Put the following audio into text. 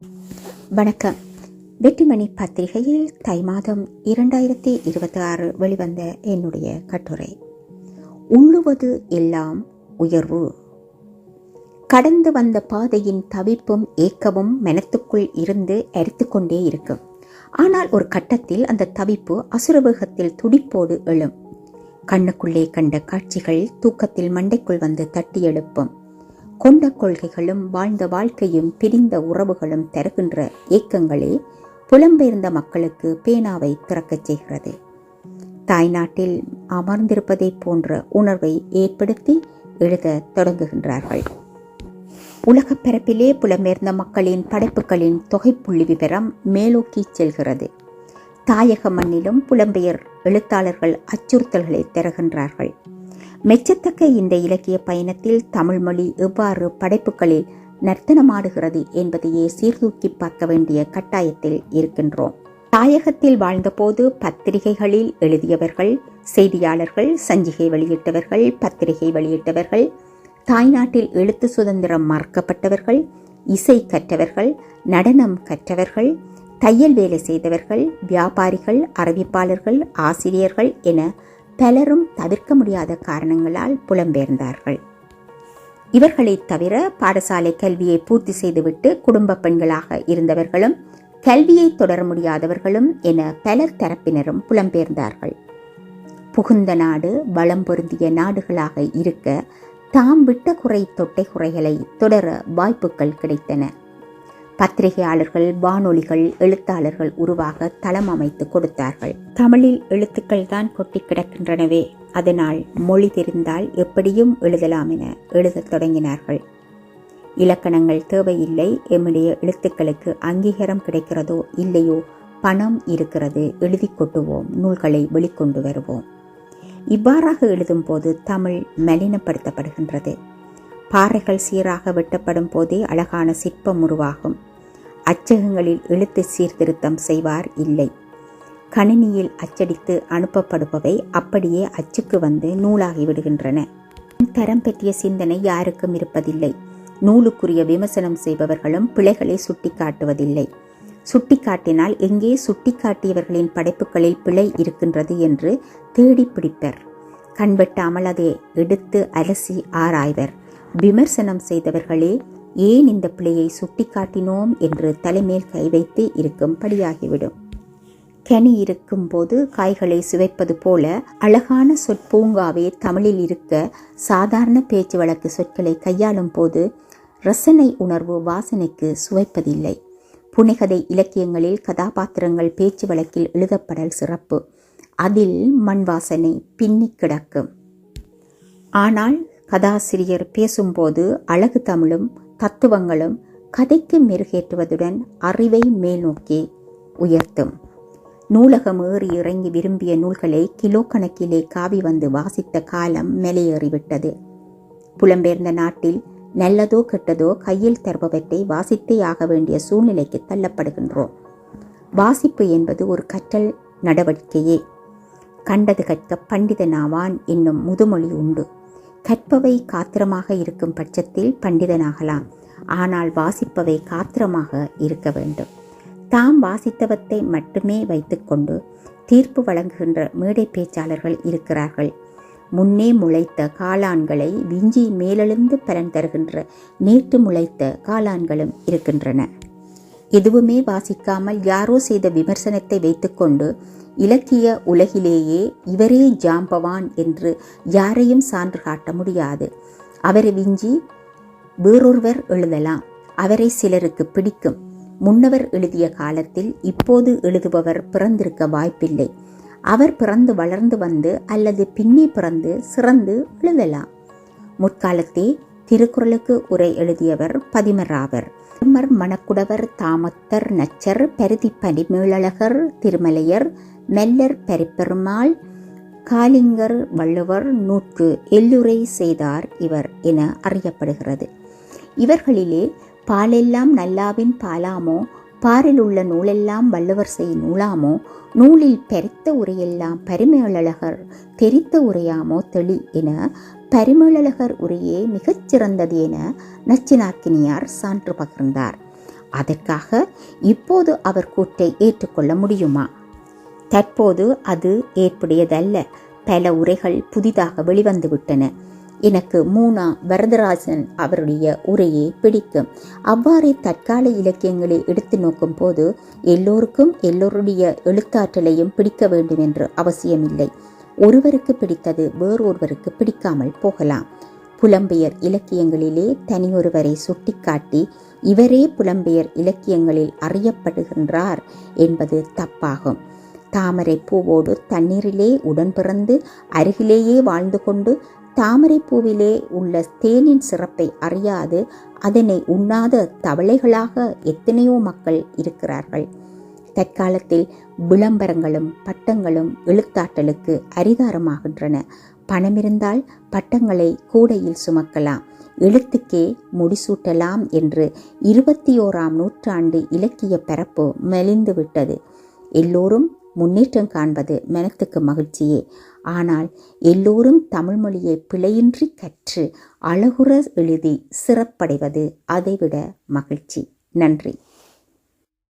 வணக்கம். வெற்றிமணி பத்திரிகையில் தை மாதம் 2026 வெளிவந்த என்னுடைய கட்டுரை உள்ளுவது எல்லாம் உயர்வு. கடந்து வந்த பாதையின் தவிப்பும் ஏக்கமும் மனத்துக்குள் இருந்து எரித்துக்கொண்டே இருக்கும். ஆனால் ஒரு கட்டத்தில் அந்த தவிப்பு அசுரவேகத்தில் துடிப்போடு எழும். கண்ணுக்குள்ளே கண்ட காட்சிகள் தூக்கத்தில் மண்டைக்குள் வந்து தட்டி எழுப்பும். கொண்ட கொள்கைகளும் வாழ்ந்த வாழ்க்கையும் பிரிந்த உறவுகளும் தருகின்ற ஏக்கங்களே புலம்பெயர்ந்த மக்களுக்கு பேனாவை திறக்கச் செய்கிறது. தாய்நாட்டில் அமர்ந்திருப்பதை போன்ற உணர்வை ஏற்படுத்தி எழுத தொடங்குகின்றார்கள். உலகப் பரப்பிலே புலம்பெயர்ந்த மக்களின் படைப்புகளின் தொகைப்புள்ளி விவரம் மேலோக்கி செல்கிறது. தாயக மண்ணிலும் புலம்பெயர் எழுத்தாளர்கள் அச்சுறுத்தல்களை தருகின்றார்கள். மெச்சத்தக்க இந்த இலக்கிய பயணத்தில் தமிழ் மொழி எவ்வாறு படைப்புகளில் நர்த்தனமாடுகிறது என்பதையே சீர்தூக்கி பார்க்க வேண்டிய கட்டாயத்தில் இருக்கின்றோம். தாயகத்தில் வாழ்ந்தபோது பத்திரிகைகளில் எழுதியவர்கள், செய்தியாளர்கள், சஞ்சிகை வெளியிட்டவர்கள், பத்திரிகை வெளியிட்டவர்கள், தாய்நாட்டில் எழுத்து சுதந்திரம் மறுக்கப்பட்டவர்கள், இசை கற்றவர்கள், நடனம் கற்றவர்கள், தையல் வேலை செய்தவர்கள், வியாபாரிகள், அறிவிப்பாளர்கள், ஆசிரியர்கள் என பலரும் தவிர்க்க முடியாத காரணங்களால் புலம்பெயர்ந்தார்கள். இவர்களை தவிர பாடசாலை கல்வியை பூர்த்தி செய்துவிட்டு குடும்ப பெண்களாக இருந்தவர்களும் கல்வியை தொடர முடியாதவர்களும் என பலர் தரப்பினரும் புலம்பெயர்ந்தார்கள். புகுந்த நாடு வளம் பொருந்திய நாடுகளாக இருக்க தாம் விட்ட குறை தொட்டை குறைகளை தொடர வாய்ப்புகள் கிடைத்தன. பத்திரிகையாளர்கள், வானொலிகள், எழுத்தாளர்கள் உருவாக தளம் அமைத்து கொடுத்தார்கள். தமிழில் எழுத்துக்கள் தான் கொட்டி கிடக்கின்றனவே, அதனால் மொழி தெரிந்தால் எப்படியும் எழுதலாம் என எழுதத் தொடங்கினார்கள். இலக்கணங்கள் தேவையில்லை, எம்முடைய எழுத்துக்களுக்கு அங்கீகாரம் கிடைக்கிறதோ இல்லையோ, பணம் இருக்கிறது, எழுதி கொட்டுவோம், நூல்களை வெளிக்கொண்டு வருவோம். இவ்வாறாக எழுதும் போது தமிழ் மலினப்படுத்தப்படுகின்றது. பாறைகள் சீராக வெட்டப்படும் போதே அழகான சிற்பம் உருவாகும். அச்சகங்களில் எழுத்து சீர்திருத்தம் செய்வார் இல்லை. கணினியில் அச்சடித்து அனுப்பப்படுபவை அப்படியே அச்சுக்கு வந்து நூலாகி விடுகின்றன. தரம் பற்றிய சிந்தனை யாருக்கும் இருப்பதில்லை. நூலுக்குரிய விமர்சனம் செய்பவர்களும் பிழைகளை சுட்டி காட்டுவதில்லை. சுட்டி காட்டினால் எங்கே சுட்டி காட்டியவர்களின் படைப்புகளில் பிழை இருக்கின்றது என்று தேடி பிடிப்பர். கண்வெட்டாமல் அதை எடுத்து அலசி ஆராய்வர். விமர்சனம் செய்தவர்களே ஏன் இந்த பிழையை சுட்டி காட்டினோம் என்று தலைமேல் கை வைத்து இருக்கும்படியாகிவிடும். கனி இருக்கும் போது காய்களை சுவைப்பது போல அழகான சொற்பூங்காவே தமிழில் இருக்க சாதாரண பேச்சு வழக்கு சொற்களை கையாளும் போது ரசனை உணர்வு வாசனைக்கு சுவைப்பதில்லை. புனைகதை இலக்கியங்களில் கதாபாத்திரங்கள் பேச்சு வழக்கில் எழுதப்படல் சிறப்பு. அதில் மண் வாசனை பின்னி கிடக்கும். ஆனால் கதாசிரியர் பேசும்போது அழகு தமிழும் தத்துவங்களும் கதைக்கு மெருகேற்றுவதுடன் அறிவை மேல்நோக்கி உயர்த்தும். நூலகம் ஏறி இறங்கி விரும்பிய நூல்களை கிலோ கணக்கிலே காவி வந்து வாசித்த காலம் மேலேறிவிட்டது. புலம்பெயர்ந்த நாட்டில் நல்லதோ கெட்டதோ கையில் தருபவற்றை வாசித்தே ஆக வேண்டிய சூழ்நிலைக்கு தள்ளப்படுகின்றோம். வாசிப்பு என்பது ஒரு கற்றல் நடவடிக்கையே. கண்டது கற்க பண்டிதனாவான் என்னும் முதுமொழி உண்டு. கற்பவை காத்திரமாக இருக்கும் பட்சத்தில் பண்டிதனாகலாம். ஆனால் வாசிப்பவை காத்திரமாக இருக்க வேண்டும். தாம் வாசித்தவத்தை மட்டுமே வைத்துக்கொண்டு தீர்ப்பு வழங்குகின்ற மேடை பேச்சாளர்கள் இருக்கிறார்கள். முன்னே முளைத்த காளான்களை விஞ்சி மேலெழுந்து பலன் தருகின்ற நேற்று முளைத்த காளான்களும் இருக்கின்றன. எதுவுமே வாசிக்காமல் யாரோ செய்த விமர்சனத்தை வைத்துக்கொண்டு இலக்கிய உலகிலேயே இவரே ஜாம்பவான் என்று யாரையும் சான்று காட்ட முடியாது. அவரை விஞ்சி வேறொருவர் எழுதலாம். அவரை சிலருக்கு பிடிக்கும். முன்னவர் எழுதிய காலத்தில் இப்போது எழுதுபவர் பிறந்திருக்க வாய்ப்பில்லை. அவர் பிறந்து வளர்ந்து வந்து அல்லது பின்னே பிறந்து சிறந்து எழுதலாம். முற்காலத்தே திருக்குறளுக்கு உரை எழுதியவர் பதிமராவர். மணக்குடவர், தாமத்தர், நச்சர், பருதி பரிமேலழகர், திருமலையர், மெல்லர், பரிப்பெருமாள், காலிங்கர், வள்ளுவர், நூற்கு எல்லுரை செய்தார் இவர் என அறியப்படுகிறது. இவர்களிலே பாலெல்லாம் நல்லாவின் பாலாமோ, பாரில் உள்ள நூலெல்லாம் வள்ளுவர் செய் நூலாமோ, நூலில் பெருத்த உரையெல்லாம் பரிமேலழகர் தெரித்த உரையாமோ தெளி என பரிமேலழகர் உரையே மிகச்சிறந்தது என நச்சினார்க்கினியார் சான்று பகிர்ந்தார். அதற்காக இப்போது அவர் கூற்றை ஏற்றுக்கொள்ள முடியுமா? தற்போது அது ஏற்புடையதல்ல. பல உரைகள் புதிதாக வெளிவந்துவிட்டன. எனக்கு மூனா வரதராஜன் அவருடைய உரையே பிடிக்கும். அவ்வாறே தற்கால இலக்கியங்களை எடுத்து நோக்கும் போது எல்லோருக்கும் எல்லோருடைய எழுத்தாற்றலையும் பிடிக்க வேண்டும் என்று அவசியமில்லை. ஒருவருக்கு பிடித்தது வேறொருவருக்கு பிடிக்காமல் போகலாம். புலம்பெயர் இலக்கியங்களிலே தனியொருவரை சுட்டிக்காட்டி இவரே புலம்பெயர் இலக்கியங்களில் அறியப்படுகின்றார் என்பது தப்பாகும். தாமரை பூவோடு தண்ணீரிலே உடன் பிறந்து அருகிலேயே வாழ்ந்து கொண்டு தாமரை பூவிலே உள்ள தேனின் சிறப்பை அறியாது அதனை உண்ணாத தவளைகளாக எத்தனையோ மக்கள் இருக்கிறார்கள். தற்காலத்தில் விளம்பரங்களும் பட்டங்களும் எழுத்தாற்றலுக்கு அரிதாரமாகின்றன. பணமிருந்தால் பட்டங்களை கூடையில் சுமக்கலாம், எழுத்துக்கே முடிசூட்டலாம் என்று 21ஆம் நூற்றாண்டு இலக்கிய பரப்பு மெலிந்துவிட்டது. எல்லோரும் முன்னேற்றம் காண்பது மனத்துக்கு மகிழ்ச்சியே. ஆனால் எல்லோரும் தமிழ் மொழியை பிழையின்றி கற்று அழகுற எழுதி சிறப்படைவது அதைவிட மகிழ்ச்சி. நன்றி.